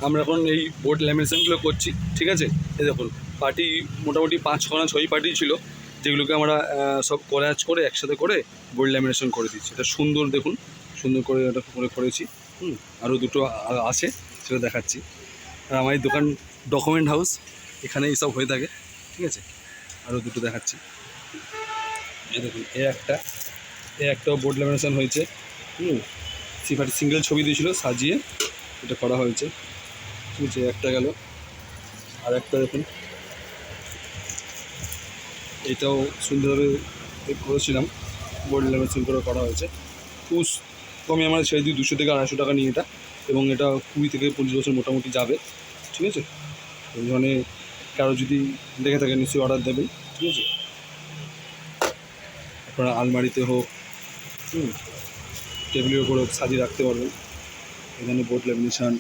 আমরা এখন এই বোর্ড ল্যামিনেশনগুলো করছি, ঠিক আছে। এই দেখুন পার্টি মোটামুটি 5-6 পার্টি ছিল, যেগুলোকে আমরা সব কোলাজ করে একসাথে করে বোর্ড ল্যামিনেশন করে দিচ্ছি। এটা সুন্দর, দেখুন সুন্দর করে এটা করেছি। আরও দুটো আছে, সেটা দেখাচ্ছি। আর আমার এই দোকান ডকুমেন্ট হাউস, এখানে এইসব হয়ে থাকে, ঠিক আছে। আরও দুটো দেখাচ্ছি। এই দেখুন একটাও বোর্ড ল্যামিনেশন হয়েছে। সিঙ্গেল ছবি দিয়েছিল, সাজিয়ে এটা করা হয়েছে, ঠিক আছে। একটা গেল, আর একটা দেখুন এটাও সুন্দরভাবে করেছিলাম, বোর্ড ল্যামিনেশন করে করা হয়েছে। খুব কমে আমরা ছেড়ে দিই 200 থেকে 250 টাকা নিয়ে এটা, এবং এটা 20 থেকে 25 বছর মোটামুটি যাবে, ঠিক আছে। এই ধরনের কারো যদি দেখে থাকে নিশ্চয়ই অর্ডার দেবেন, ঠিক আছে। আপনারা আলমারিতে হোক, টেবিলের উপর হোক সাজিয়ে রাখতে পারবেন। এখানে বোর্ড ল্যামিনেশন